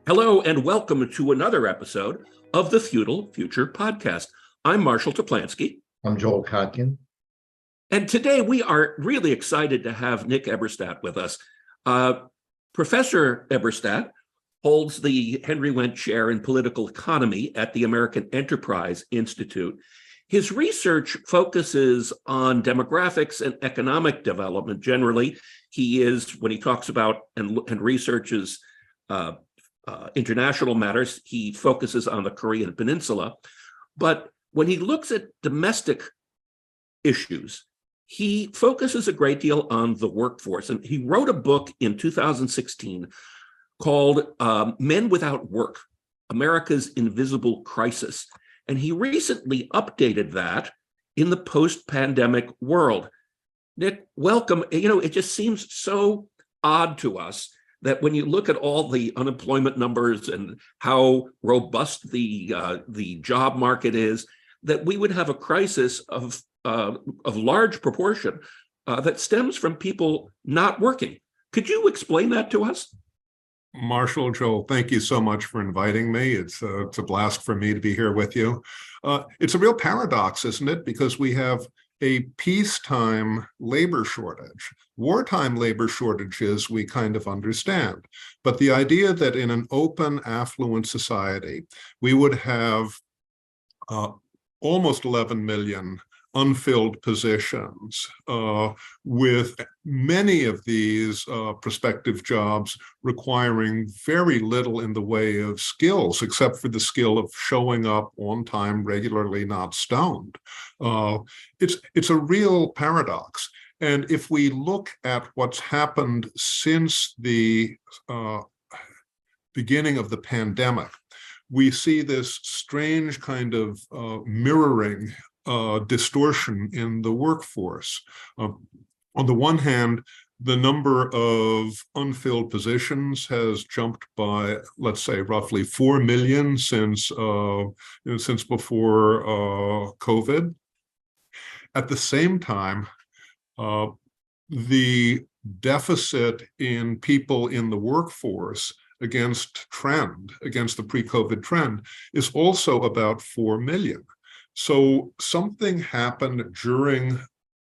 Hello and welcome to another episode of the Feudal Future podcast. I'm Marshall Toplansky. I'm Joel Kotkin. And today we are really excited to have Nick Eberstadt with us. Professor Eberstadt holds the Henry Wendt Chair in Political Economy at the American Enterprise Institute. His research focuses on demographics and economic development generally. When he talks about and researches international matters, he focuses on the Korean peninsula. But when he looks at domestic issues, he focuses a great deal on the workforce. And he wrote a book in 2016 called Men Without Work, America's Invisible Crisis. And he recently updated that in the post-pandemic world. Nick, welcome. It just seems so odd to us that when you look at all the unemployment numbers and how robust the job market is, that we would have a crisis of large proportion that stems from people not working. Could you explain that to us? Marshall, Joel, thank you so much for inviting me. It's a blast for me to be here with you. It's a real paradox, isn't it? Because we have a peacetime labor shortage. Wartime labor shortages we kind of understand. But the idea that in an open, affluent society, we would have almost 11 million unfilled positions, with many of these prospective jobs requiring very little in the way of skills, except for the skill of showing up on time, regularly, not stoned. It's a real paradox. And if we look at what's happened since the beginning of the pandemic, we see this strange kind of mirroring distortion in the workforce. On the one hand, the number of unfilled positions has jumped by, let's say, roughly 4 million since before COVID. At the same time, the deficit in people in the workforce against the pre-COVID trend, is also about 4 million. So something happened during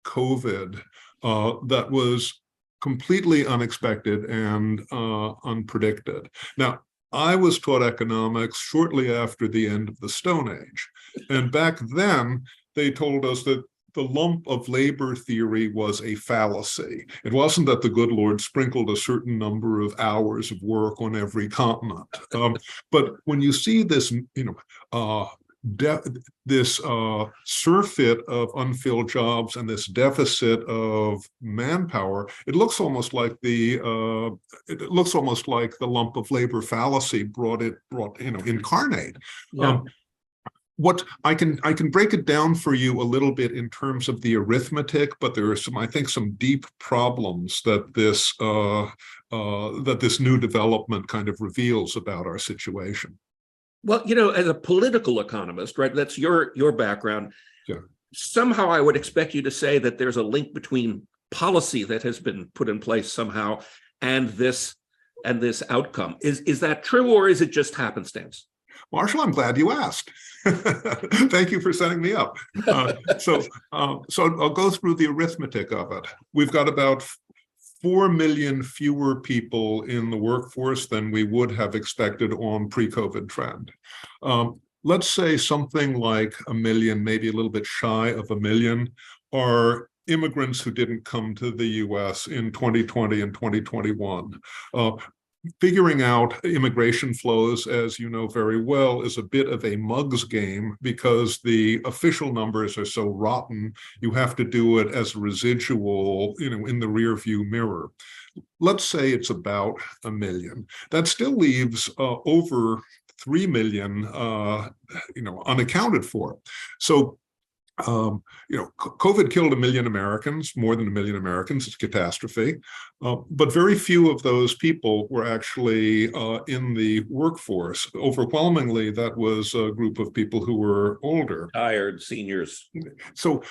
COVID that was completely unexpected and unpredicted. Now, I was taught economics shortly after the end of the Stone Age. And back then, they told us that the lump of labor theory was a fallacy. It wasn't that the good Lord sprinkled a certain number of hours of work on every continent. But when you see this, this surfeit of unfilled jobs and this deficit of manpower, it looks almost like the lump of labor fallacy brought incarnate. Yeah. What I can break it down for you a little bit in terms of the arithmetic, but there are some deep problems that this new development kind of reveals about our situation. Well, as a political economist, right, that's your background. Yeah. Somehow I would expect you to say that there's a link between policy that has been put in place somehow and this outcome. Is that true, or is it just happenstance? Marshall, I'm glad you asked. Thank you for setting me up. So I'll go through the arithmetic of it. We've got about 4 million fewer people in the workforce than we would have expected on pre-COVID trend. Let's say something like 1 million, maybe a little bit shy of 1 million, are immigrants who didn't come to the US in 2020 and 2021. Figuring out immigration flows, as you know very well, is a bit of a mug's game because the official numbers are so rotten. You have to do it as a residual, in the rear view mirror. Let's say it's about 1 million. That still leaves over 3 million, unaccounted for. So COVID killed 1 million Americans, more than 1 million Americans. It's a catastrophe. But very few of those people were actually in the workforce. Overwhelmingly, that was a group of people who were older. Tired seniors. So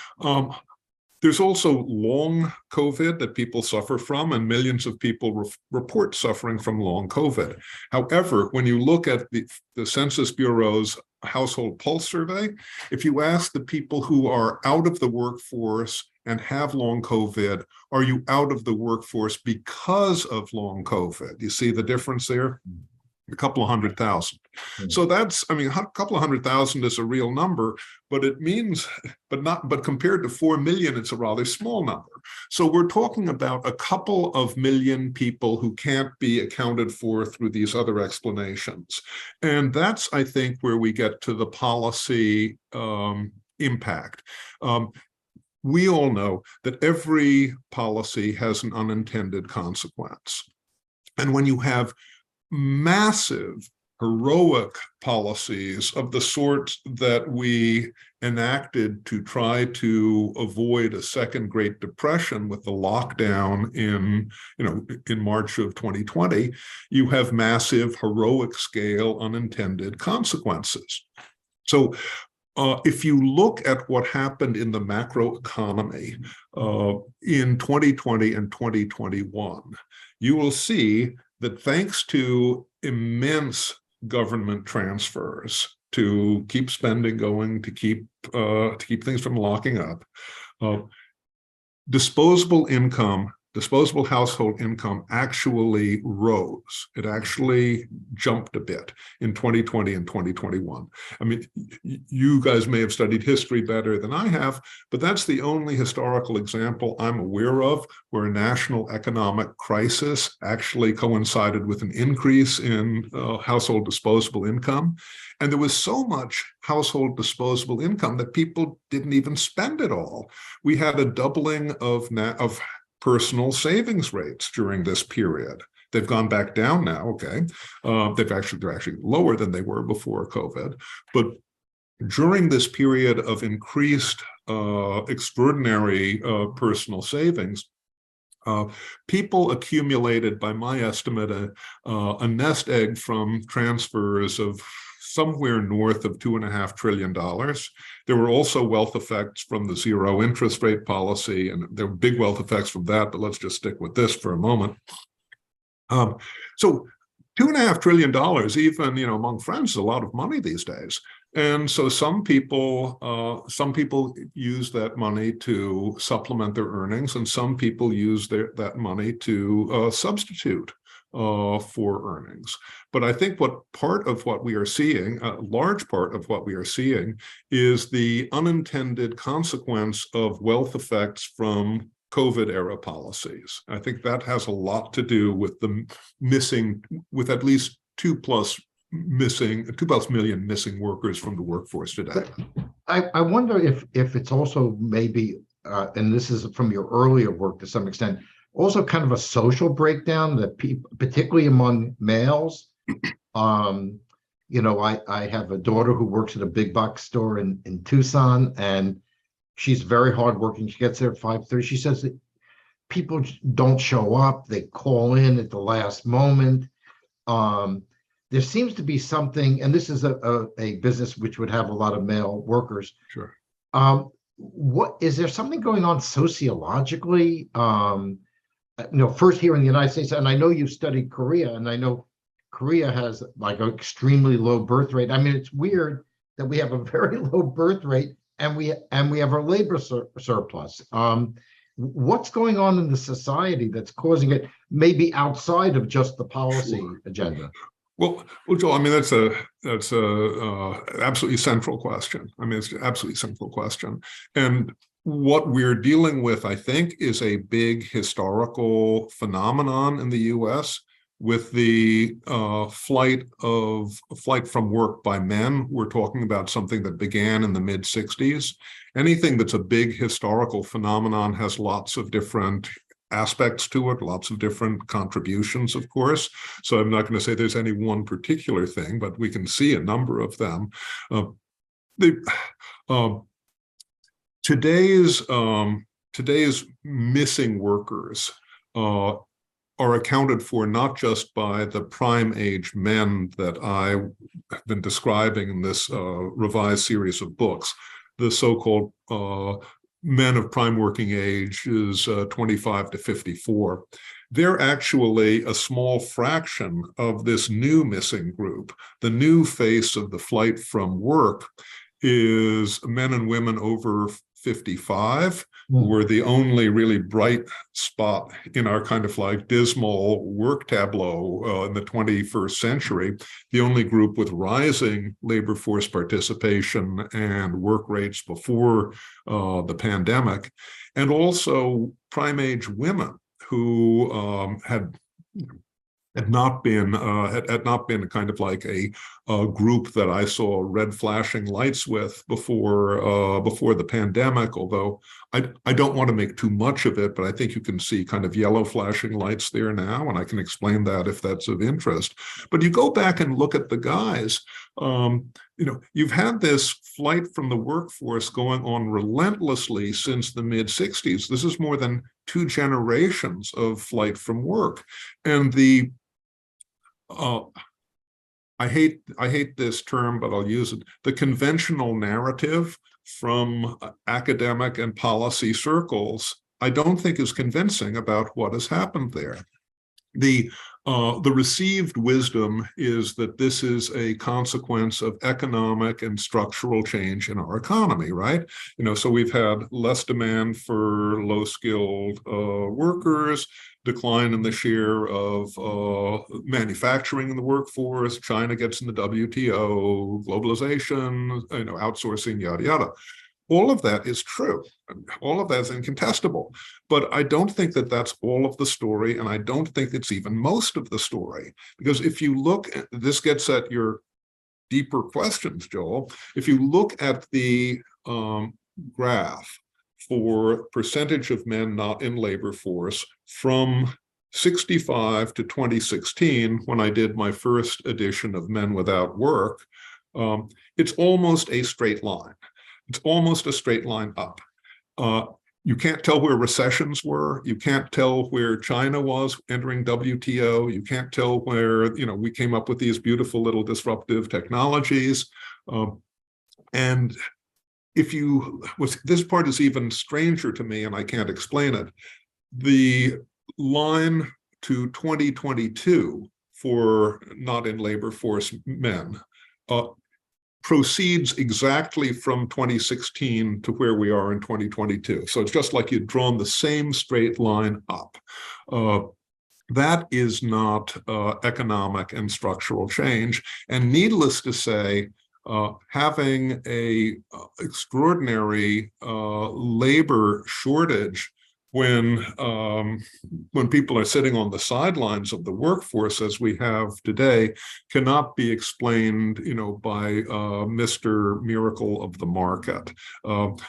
There's also long COVID that people suffer from, and millions of people report suffering from long COVID. However, when you look at the Census Bureau's household pulse survey, if you ask the people who are out of the workforce and have long COVID, are you out of the workforce because of long COVID? You see the difference there? A couple of 100,000. So that's, I mean, a couple of 100,000 is a real number, but it means, but compared to 4 million, it's a rather small number. So we're talking about a couple of million people who can't be accounted for through these other explanations. And that's, I think, where we get to the policy impact. We all know that every policy has an unintended consequence. And when you have massive, heroic policies of the sort that we enacted to try to avoid a second Great Depression with the lockdown in March of 2020, you have massive, heroic scale unintended consequences. So if you look at what happened in the macroeconomy in 2020 and 2021, you will see that thanks to immense government transfers to keep spending going, to keep things from locking up, disposable household income actually rose. It actually jumped a bit in 2020 and 2021. I mean, you guys may have studied history better than I have, but that's the only historical example I'm aware of where a national economic crisis actually coincided with an increase in household disposable income. And there was so much household disposable income that people didn't even spend it all. We had a doubling of personal savings rates during this period. They've gone back down now, okay. They're actually lower than they were before COVID. But during this period of increased extraordinary personal savings, people accumulated, by my estimate, a nest egg from transfers of somewhere north of $2.5 trillion. There were also wealth effects from the zero interest rate policy, and there were big wealth effects from that, but let's just stick with this for a moment. So $2.5 trillion, even among friends, is a lot of money these days. And so some people use that money to supplement their earnings, and some people use that money to substitute for earnings. But I think part of what we are seeing, a large part of what we are seeing, is the unintended consequence of wealth effects from COVID era policies. I think that has a lot to do with with at least 2+ million missing workers from the workforce today. I wonder if it's also maybe, and this is from your earlier work to some extent, also kind of a social breakdown that people, particularly among males. I have a daughter who works at a big box store in Tucson, and she's very hardworking. She gets there at 5:30. She says that people don't show up. They call in at the last moment. There seems to be something, and this is a business which would have a lot of male workers. Sure. What is there something going on sociologically? First here in the United States, and I know you've studied Korea, and I know Korea has like an extremely low birth rate. I mean, it's weird that we have a very low birth rate and we have our labor surplus. What's going on in the society that's causing it, maybe outside of just the policy agenda? Well, Joel, I mean, that's a absolutely central question. I mean, it's an absolutely central question. And what we're dealing with, I think, is a big historical phenomenon in the U.S. with the flight from work by men. We're talking about something that began in the mid-'60s. Anything that's a big historical phenomenon has lots of different aspects to it, lots of different contributions, of course. So I'm not going to say there's any one particular thing, but we can see a number of them. Today's missing workers are accounted for not just by the prime age men that I've been describing in this revised series of books, the so-called men of prime working age is 25 to 54. They're actually a small fraction of this new missing group. The new face of the flight from work is men and women over 55, who were the only really bright spot in our kind of like dismal work tableau in the 21st century, the only group with rising labor force participation and work rates before the pandemic, and also prime age women who had not been a kind of like a group that I saw red flashing lights with before the pandemic. Although I don't want to make too much of it, but I think you can see kind of yellow flashing lights there now, and I can explain that if that's of interest. But you go back and look at the guys. You've had this flight from the workforce going on relentlessly since the mid-60s. This is more than 2 generations of flight from work, and the I hate this term, but I'll use it. The conventional narrative from academic and policy circles, I don't think is convincing about what has happened there. The received wisdom is that this is a consequence of economic and structural change in our economy, right? So we've had less demand for low-skilled workers, decline in the share of manufacturing in the workforce, China gets in the WTO, globalization, outsourcing, yada, yada. All of that is true. All of that is incontestable. But I don't think that that's all of the story, and I don't think it's even most of the story. Because if you look at, this gets at your deeper questions, Joel. If you look at the graph for percentage of men not in labor force from 65 to 2016, when I did my first edition of Men Without Work, it's almost a straight line. It's almost a straight line up. You can't tell where recessions were. You can't tell where China was entering WTO. You can't tell where, we came up with these beautiful little disruptive technologies. And this part is even stranger to me, and I can't explain it. The line to 2022 for not in labor force men proceeds exactly from 2016 to where we are in 2022. So it's just like you'd drawn the same straight line up. That is not economic and structural change. And needless to say, having a extraordinary labor shortage when people are sitting on the sidelines of the workforce, as we have today, cannot be explained, by Mr. Miracle of the Market.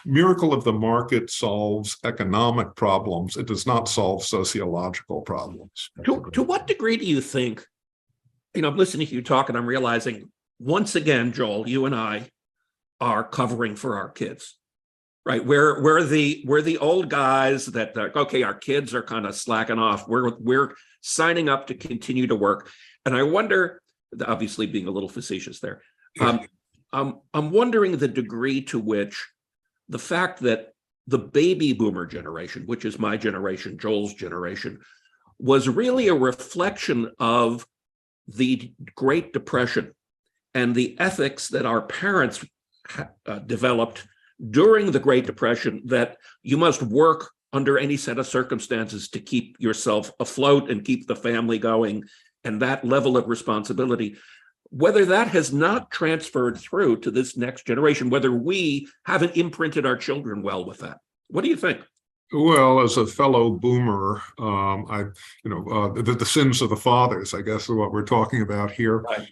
Miracle of the Market solves economic problems. It does not solve sociological problems. To what degree do you think, I'm listening to you talk and I'm realizing, once again, Joel, you and I are covering for our kids. Right, we're the old guys that okay, our kids are kind of slacking off. We're signing up to continue to work, and I wonder, obviously being a little facetious there, I'm wondering the degree to which the fact that the baby boomer generation, which is my generation, Joel's generation, was really a reflection of the Great Depression and the ethics that our parents developed during the Great Depression, that you must work under any set of circumstances to keep yourself afloat and keep the family going, and that level of responsibility, whether that has not transferred through to this next generation, whether we haven't imprinted our children well with that. What do you think? Well, as a fellow boomer, the sins of the fathers, I guess, is what we're talking about here. Right.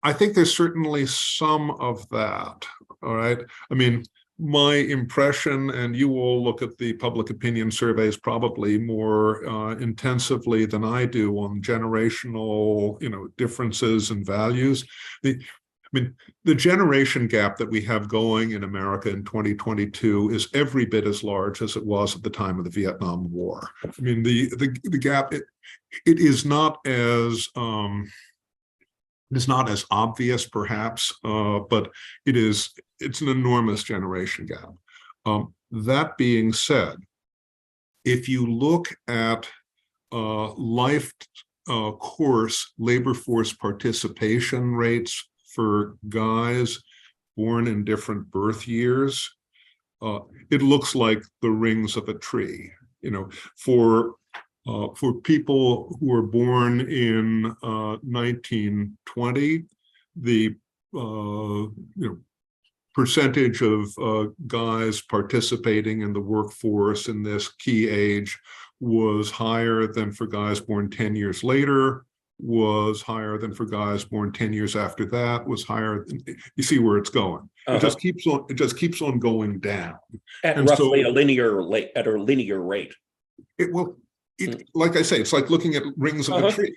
I think there's certainly some of that, all right? I mean, my impression, and you all look at the public opinion surveys probably more intensively than I do on generational, differences and values. The generation gap that we have going in America in 2022 is every bit as large as it was at the time of the Vietnam War. I mean, the gap, it is not as it's not as obvious, perhaps, but it is it's an enormous generation gap. That being said, if you look at life course labor force participation rates for guys born in different birth years, it looks like the rings of a tree. You know, for people who were born in 1920, the percentage of guys participating in the workforce in this key age was higher than for guys born 10 years later, was higher than for guys born 10 years after that, was higher. You see where it's going. It just keeps on going down. At And roughly so, a linear rate. Like I say, it's like looking at rings of a tree.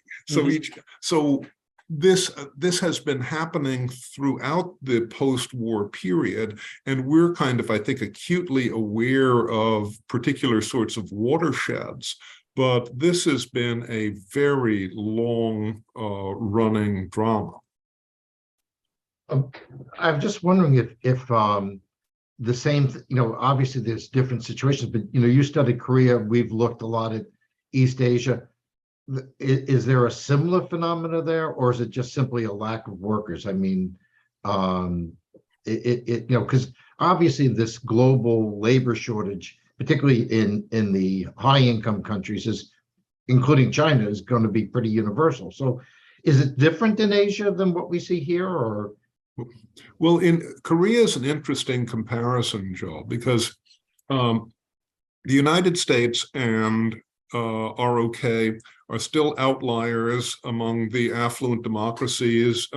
So this has been happening throughout the post-war period, and we're kind of, I think, acutely aware of particular sorts of watersheds. But this has been a very long running drama. I'm just wondering if the same, obviously there's different situations, but you studied Korea. We've looked a lot at East Asia. Is there a similar phenomena there, or is it just simply a lack of workers? I mean, because obviously this global labor shortage, particularly in the high income countries, including China, is going to be pretty universal. So is it different in Asia than what we see here, or? Well, in Korea is an interesting comparison, Joe, because the United States and ROK are still outliers among the affluent democracies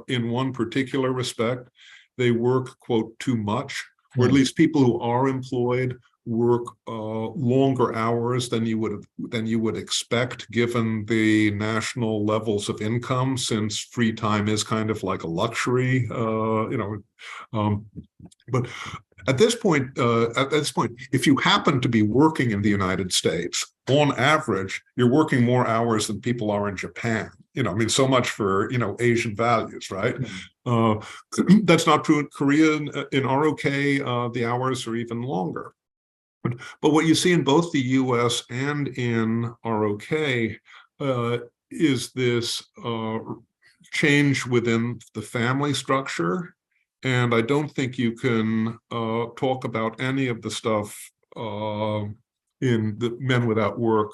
in one particular respect. They work, quote, too much, or at least people who are employed work longer hours than you would expect, given the national levels of income, since free time is kind of like a luxury, but at this point, if you happen to be working in the United States, on average, you're working more hours than people are in Japan. So much for, Asian values, right? That's not true in Korea. In ROK, the hours are even longer. But what you see in both the US and in ROK is this change within the family structure. And I don't think you can talk about any of the stuff in the Men Without Work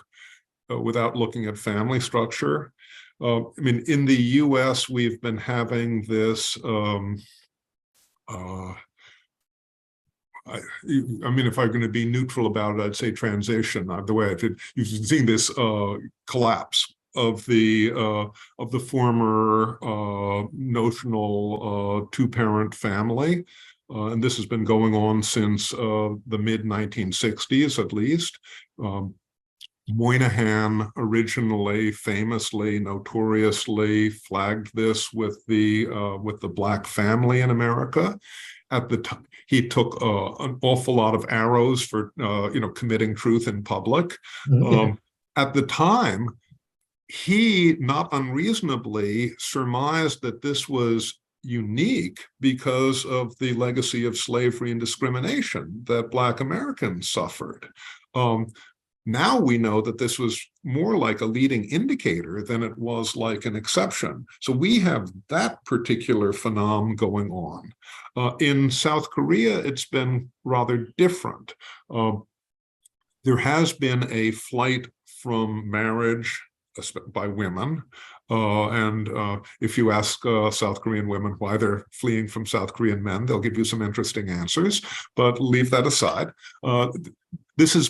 without looking at family structure. In the US, we've been having this if I'm going to be neutral about it, I'd say transition. The way you've seen this collapse of the former notional two-parent family, and this has been going on since the mid-1960s, at least. Moynihan originally, famously, notoriously flagged this with the Black family in America. At the time, he took an awful lot of arrows for committing truth in public. At the time, he not unreasonably surmised that this was unique because of the legacy of slavery and discrimination that Black Americans suffered. Now we know that this was more like a leading indicator than it was like an exception. So we have that particular phenomenon going on. In South Korea, it's been rather different. There has been a flight from marriage by women. If you ask South Korean women why they're fleeing from South Korean men, they'll give you some interesting answers, but leave that aside. This has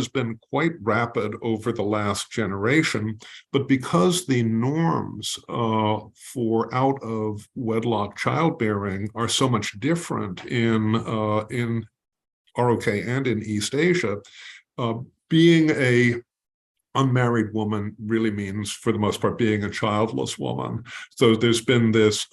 been quite rapid over the last generation, but because the norms for out of wedlock childbearing are so much different in ROK and in East Asia, being a unmarried woman really means, for the most part, being a childless woman. So there's been this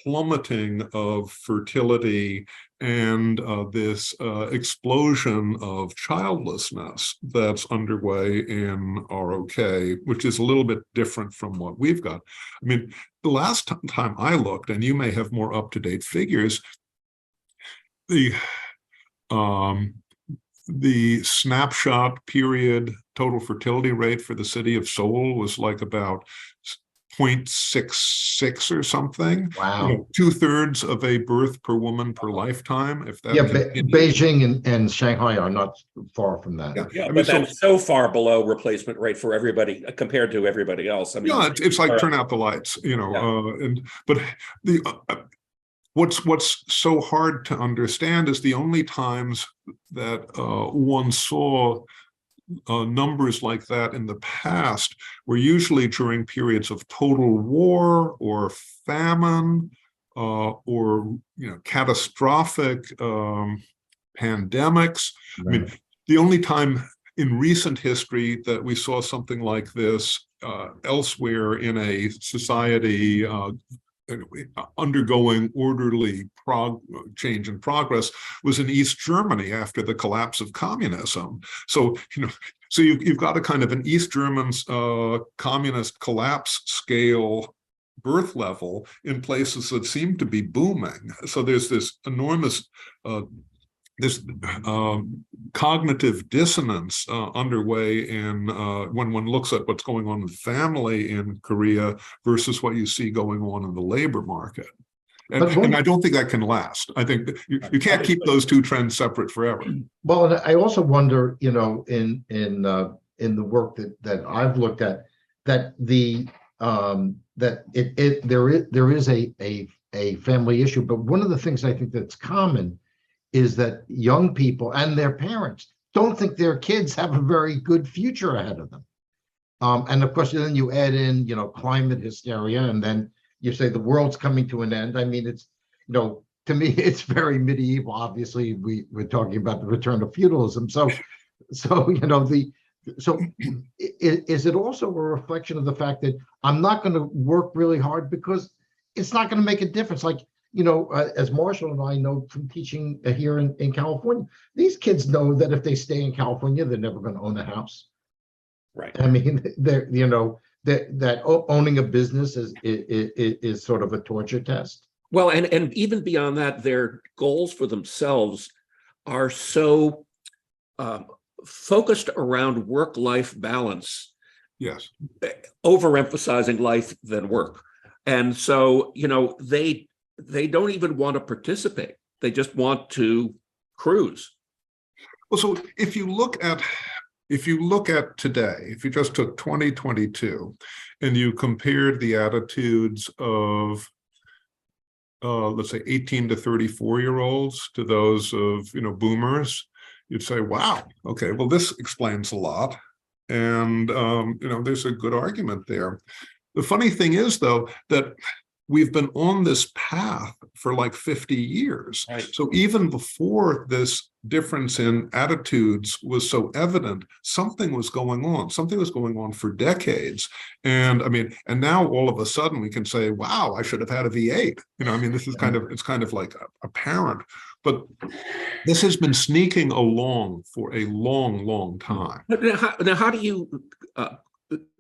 plummeting of fertility and this explosion of childlessness that's underway in ROK, which is a little bit different from what we've got. The last time I looked, and you may have more up-to-date figures, the snapshot period total fertility rate for the city of Seoul was like about 0.66 or something. Wow. 2/3 of a birth per woman per lifetime. If that Yeah, continues. Beijing and Shanghai are not far from that. Yeah, I mean, but that's so far below replacement rate for everybody compared to everybody else. I mean, yeah, it's like turn out the lights, but the what's so hard to understand is the only times that one saw numbers like that in the past were usually during periods of total war or famine or catastrophic pandemics. Right. I mean, the only time in recent history that we saw something like this elsewhere in a society undergoing orderly change and progress was in East Germany after the collapse of communism. So, so you've got a kind of an East German communist collapse scale birth level in places that seem to be booming. So there's this enormous cognitive dissonance underway in when one looks at what's going on with family in Korea versus what you see going on in the labor market. And I don't think that can last. I think you can't keep those two trends separate forever. Well, and I also wonder, in the work that I've looked at, that there is a family issue. But one of the things I think that's common is that young people and their parents don't think their kids have a very good future ahead of them. And of course, then you add in, climate hysteria, and then you say the world's coming to an end. I mean, it's, to me, it's very medieval. Obviously, we're talking about the return of feudalism. So is it also a reflection of the fact that I'm not going to work really hard because it's not going to make a difference? Like, as Marshall and I know from teaching here in California, these kids know that if they stay in California, they're never going to own a house. Right. I mean, that owning a business is sort of a torture test. Well, and even beyond that, their goals for themselves are so focused around work-life balance. Yes. Overemphasizing life than work. And so, they don't even want to participate. They just want to cruise. Well, so if you look at today, if you just took 2022 and you compared the attitudes of let's say 18 to 34-year-olds to those of boomers, you'd say, wow, okay, well, this explains a lot. And there's a good argument there. The funny thing is, though, that we've been on this path for like 50 years. Right. So even before this difference in attitudes was so evident, something was going on. Something was going on for decades. And and now all of a sudden we can say, wow, I should have had a V8. This is it's kind of like apparent. But this has been sneaking along for a long, long time. Now, how do you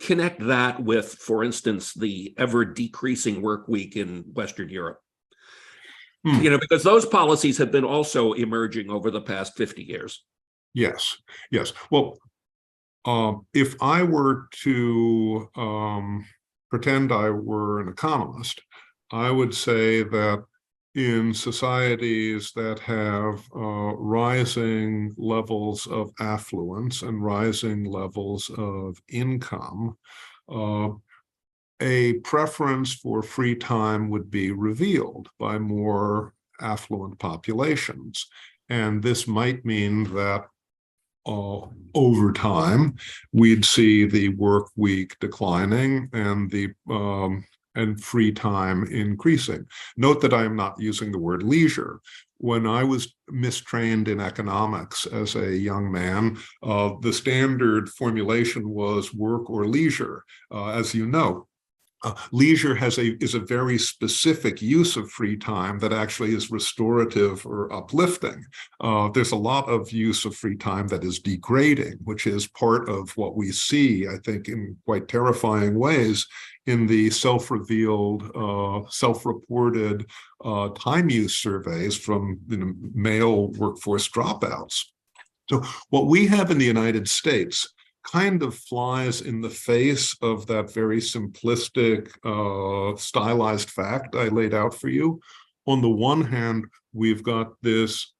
connect that with, for instance, the ever decreasing work week in Western Europe? Because those policies have been also emerging over the past 50 years. Yes. Well, if I were to pretend I were an economist, I would say that in societies that have rising levels of affluence and rising levels of income, a preference for free time would be revealed by more affluent populations. And this might mean that over time, we'd see the work week declining and the free time increasing. Note that I am not using the word leisure. When I was mistrained in economics as a young man, the standard formulation was work or leisure. As you know, Leisure is a very specific use of free time that actually is restorative or uplifting. There's a lot of use of free time that is degrading, which is part of what we see, I think, in quite terrifying ways in the self-revealed, self-reported time use surveys from male workforce dropouts. So what we have in the United States kind of flies in the face of that very simplistic, stylized fact I laid out for you. On the one hand, we've got this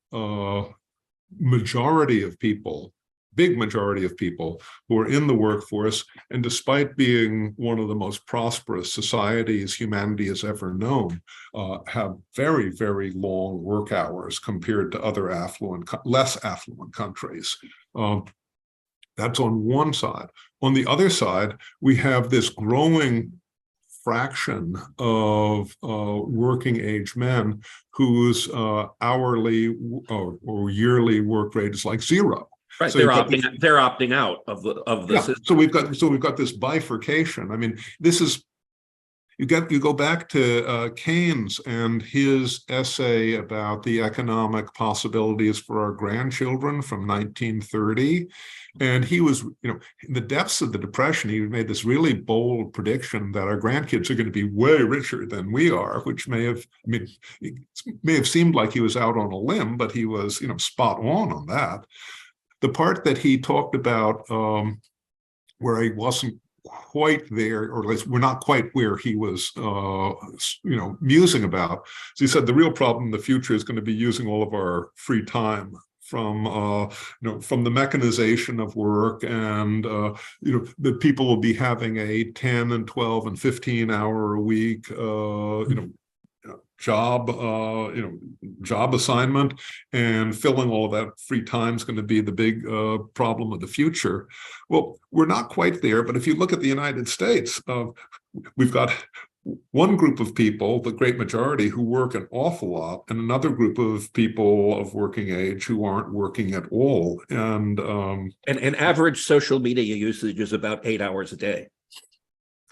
majority of people, big majority of people who are in the workforce, and despite being one of the most prosperous societies humanity has ever known, have very, very long work hours compared to other less affluent countries. That's on one side. On the other side, we have this growing fraction of working age men whose hourly or yearly work rate is like zero. Right, So they're opting out of the yeah, system. so we've got this bifurcation. I mean, this is you go back to Keynes and his essay about the economic possibilities for our grandchildren from 1930. And he was, in the depths of the Depression, he made this really bold prediction that our grandkids are going to be way richer than we are, which may have seemed like he was out on a limb, but he was, spot on that. The part that he talked about where he wasn't quite there, or at least we're not quite where he was, musing about. So he said the real problem in the future is going to be using all of our free time from the mechanization of work, and the people will be having a 10 and 12 and 15 hour a week job assignment, and filling all of that free time is going to be the big problem of the future. Well, we're not quite there, but if you look at the United States, we've got one group of people, the great majority, who work an awful lot, and another group of people of working age who aren't working at all. And average social media usage is about 8 hours a day.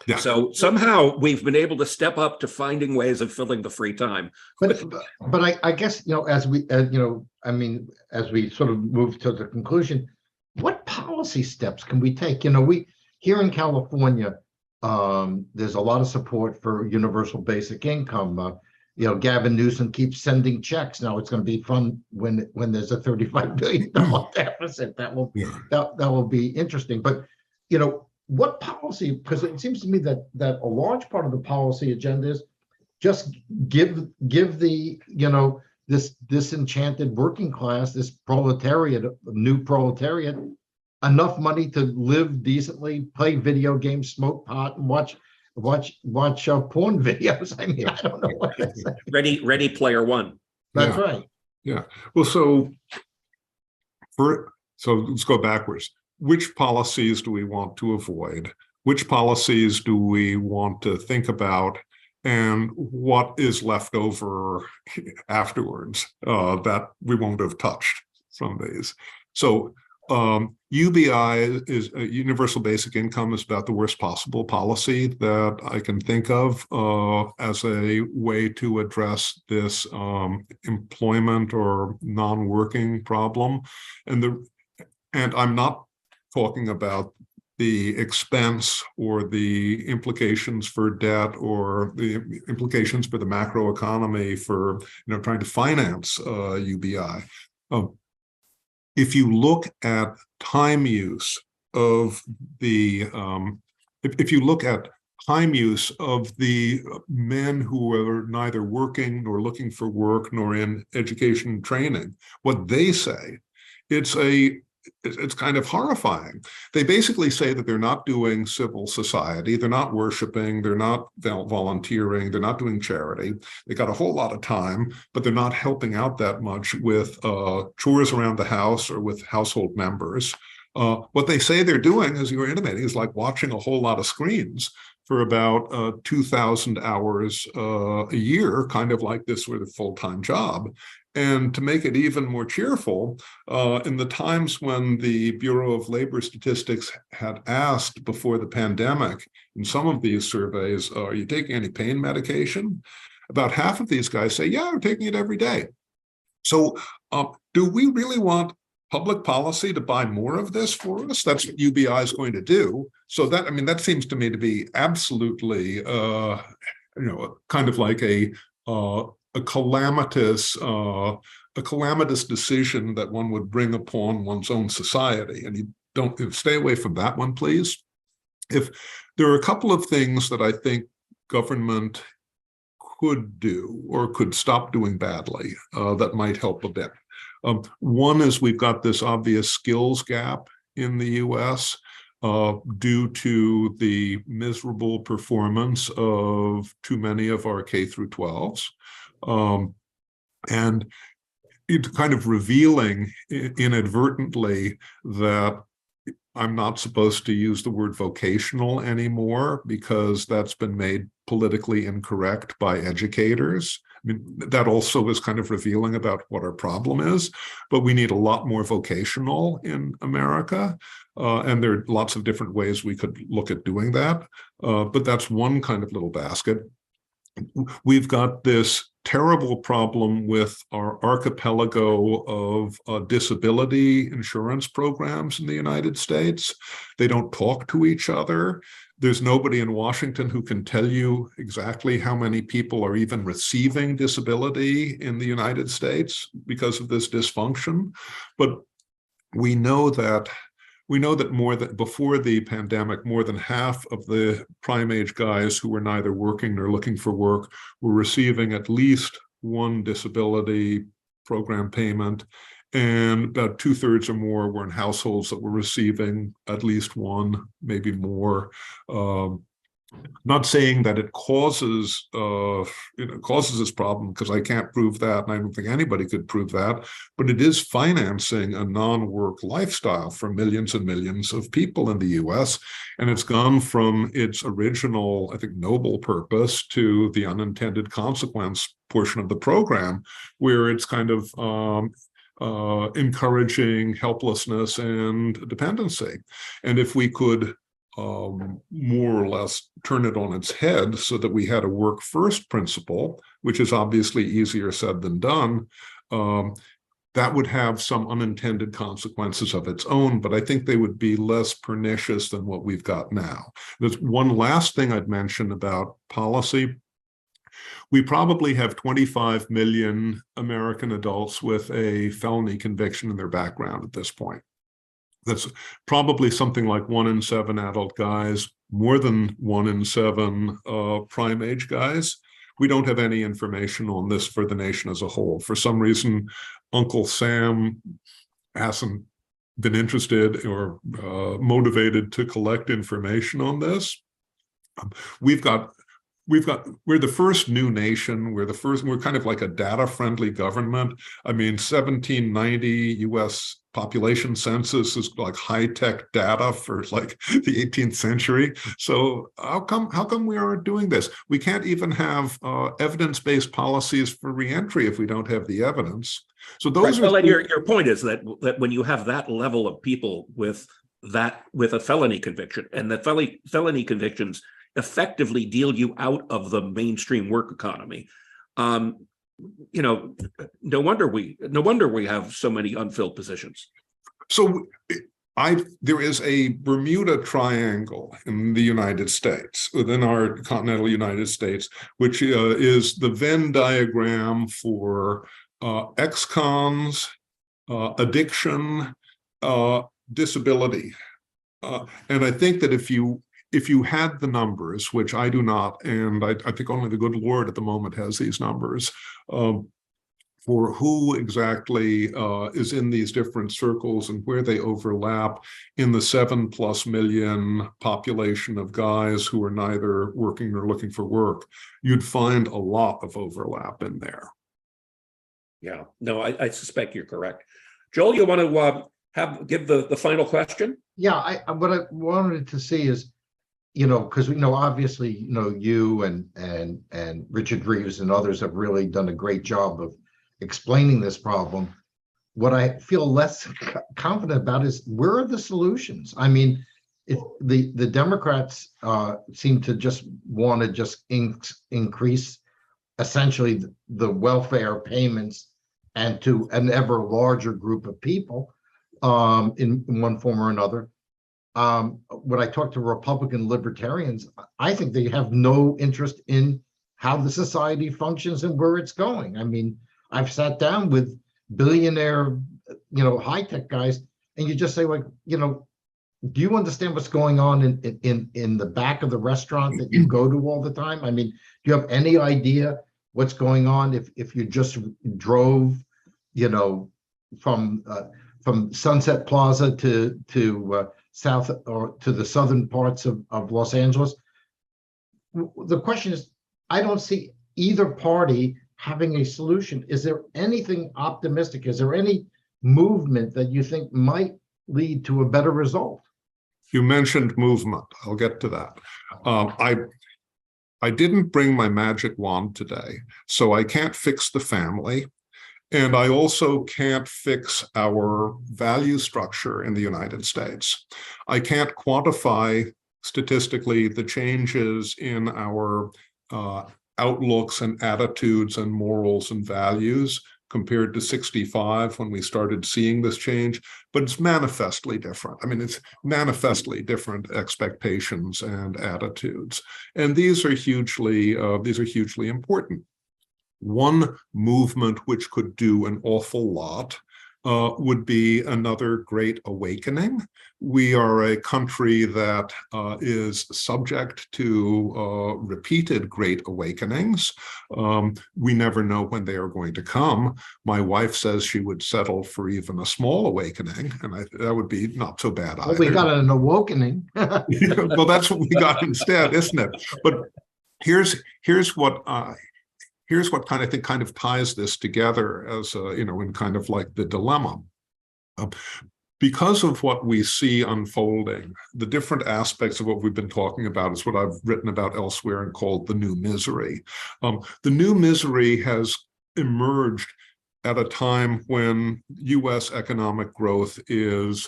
Yeah. So somehow we've been able to step up to finding ways of filling the free time. But I guess, as we as we sort of move to the conclusion, what policy steps can we take? We here in California, there's a lot of support for universal basic income. Gavin Newsom keeps sending checks. Now it's going to be fun when there's a $35 billion deficit. That will be interesting. But what policy? Because it seems to me that a large part of the policy agenda is just give the this disenchanted working class, this proletariat, new proletariat, enough money to live decently, play video games, smoke pot, and watch porn videos. I mean, I don't know what to say. Ready Player One. That's right. Yeah. Well, so let's go backwards. Which policies do we want to avoid? Which policies do we want to think about? And what is left over afterwards that we won't have touched from these? So UBI is universal basic income is about the worst possible policy that I can think of as a way to address this employment or non-working problem. And I'm not talking about the expense or the implications for debt or the implications for the macroeconomy for trying to finance UBI. If you look at time use of the men who are neither working nor looking for work nor in education and training, what they say, it's kind of horrifying. They basically say that they're not doing civil society, they're not worshiping, they're not volunteering, they're not doing charity. They got a whole lot of time, but they're not helping out that much with chores around the house or with household members. What they say they're doing, as you were intimating, is like watching a whole lot of screens for about 2,000 hours a year, kind of like this sort of full-time job. And to make it even more cheerful, in the times when the Bureau of Labor Statistics had asked before the pandemic in some of these surveys, are you taking any pain medication? About half of these guys say, yeah, I'm taking it every day. So do we really want public policy to buy more of this for us? That's what UBI is going to do. So that, I mean, that seems to me to be absolutely, kind of like a calamitous decision that one would bring upon one's own society. And you don't stay away from that one, please. If there are a couple of things that I think government could do or could stop doing badly that might help a bit. One is we've got this obvious skills gap in the US due to the miserable performance of too many of our K through 12s. And it's kind of revealing inadvertently that I'm not supposed to use the word vocational anymore because that's been made politically incorrect by educators. I mean, that also is kind of revealing about what our problem is, but we need a lot more vocational in America. And there are lots of different ways we could look at doing that. But that's one kind of little basket. We've got this terrible problem with our archipelago of disability insurance programs in the United States. They don't talk to each other. There's nobody in Washington who can tell you exactly how many people are even receiving disability in the United States because of this dysfunction. But we know that before the pandemic, more than half of the prime age guys who were neither working nor looking for work were receiving at least one disability program payment, and about 2/3 or more were in households that were receiving at least one, maybe more. Not saying that it causes this problem, because I can't prove that, and I don't think anybody could prove that, but it is financing a non-work lifestyle for millions and millions of people in the US, and it's gone from its original, I think, noble purpose to the unintended consequence portion of the program, where it's kind of encouraging helplessness and dependency. And if we could more or less turn it on its head so that we had a work first principle, which is obviously easier said than done, that would have some unintended consequences of its own, but I think they would be less pernicious than what we've got now. There's one last thing I'd mention about policy. We probably have 25 million American adults with a felony conviction in their background at this point. That's probably something like 1 in 7 adult guys, more than 1 in 7 prime age guys. We don't have any information on this for the nation as a whole. For some reason, Uncle Sam hasn't been interested or motivated to collect information on this. We're the first new nation. We're kind of like a data-friendly government. I mean, 1790 US population census is like high-tech data for like the 18th century. So how come we aren't doing this? We can't even have evidence-based policies for reentry if we don't have the evidence. So those right. Well, and your point is that when you have that level of people with a felony conviction, and the felony convictions effectively deal you out of the mainstream work economy, no wonder we have so many unfilled positions. So there is a Bermuda Triangle in the United States, within our continental United States, which is the Venn diagram for ex-cons, addiction, disability. And I think that if you had the numbers, which I do not, and I think only the good Lord at the moment has these numbers, for who exactly is in these different circles and where they overlap in the 7+ million population of guys who are neither working nor looking for work, you'd find a lot of overlap in there. Yeah, no, I suspect you're correct. Joel, you want to give the final question? Yeah, what I wanted to see is, because obviously, you and Richard Reeves and others have really done a great job of explaining this problem. What I feel less confident about is where are the solutions? I mean, the Democrats seem to just want to just increase essentially the welfare payments and to an ever larger group of people in one form or another. When I talk to Republican libertarians, I think they have no interest in how the society functions and where it's going. I mean, I've sat down with billionaire, high-tech guys, and you just say, like, do you understand what's going on in the back of the restaurant that you go to all the time? I mean, do you have any idea what's going on if you just drove, from Sunset Plaza to south or to the southern parts of Los Angeles? The question is, I don't see either party having a solution. Is there anything optimistic? Is there any movement that you think might lead to a better result? You mentioned movement. I'll get to that. I didn't bring my magic wand today, so I can't fix the family. And I also can't fix our value structure in the United States. I can't quantify statistically the changes in our outlooks and attitudes and morals and values compared to 65 when we started seeing this change, but it's manifestly different. I mean, it's manifestly different expectations and attitudes. And these are hugely important. One movement which could do an awful lot would be another great awakening. We are a country that is subject to repeated great awakenings. We never know when they are going to come. My wife says she would settle for even a small awakening, and that would be not so bad either. Well, we got an awakening. Well, that's what we got instead, isn't it? But here's what kind of kind of ties this together as in kind of like the dilemma. Because of what we see unfolding, the different aspects of what we've been talking about is what I've written about elsewhere and called the new misery. The new misery has emerged at a time when U.S. economic growth is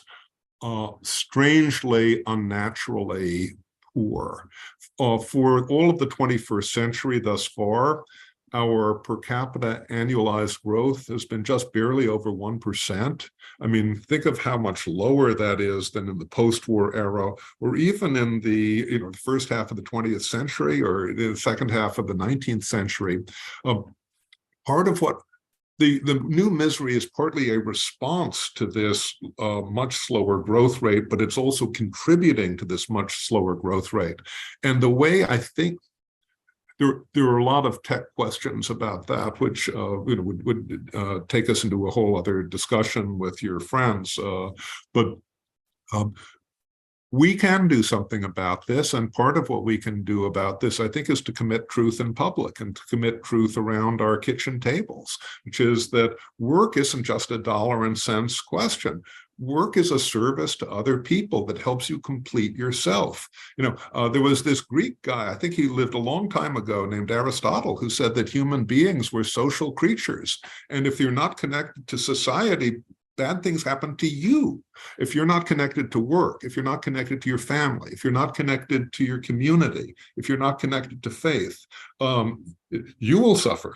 strangely, unnaturally poor. For all of the 21st century thus far, our per capita annualized growth has been just barely over 1%. I mean, think of how much lower that is than in the post-war era, or even in the first half of the 20th century, or the second half of the 19th century. Part of what the new misery is partly a response to this much slower growth rate, but it's also contributing to this much slower growth rate. And the way I think there are a lot of tech questions about that, which would take us into a whole other discussion with your friends. But we can do something about this, and part of what we can do about this, I think, is to commit truth in public and to commit truth around our kitchen tables, which is that work isn't just a dollar and cents question. Work is a service to other people that helps you complete yourself. There was this Greek guy, I think he lived a long time ago, named Aristotle, who said that human beings were social creatures. And if you're not connected to society, bad things happen to you. If you're not connected to work, if you're not connected to your family, if you're not connected to your community, if you're not connected to faith, you will suffer.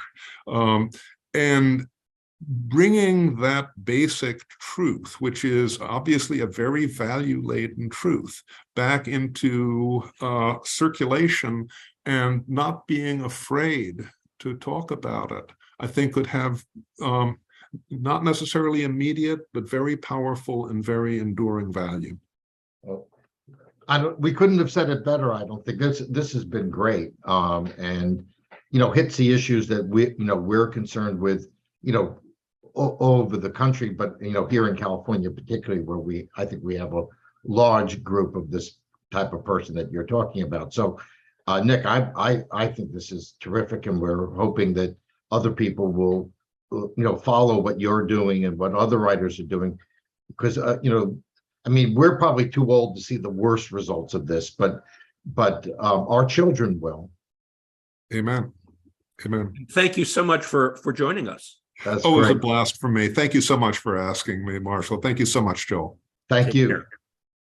And bringing that basic truth, which is obviously a very value-laden truth, back into circulation and not being afraid to talk about it, I think could have not necessarily immediate, but very powerful and very enduring value. We couldn't have said it better. I don't think this has been great, and hits the issues that we're concerned with, all over the country, but here in California, particularly, where I think we have a large group of this type of person that you're talking about. So, Nick, I think this is terrific, and we're hoping that other people will, follow what you're doing and what other writers are doing, because we're probably too old to see the worst results of this, but our children will. Amen. Amen. Thank you so much for joining us. That's Always a great. blast for me. Thank you so much for asking me, Marshall. Thank you so much, Joel. Thank Take you. care.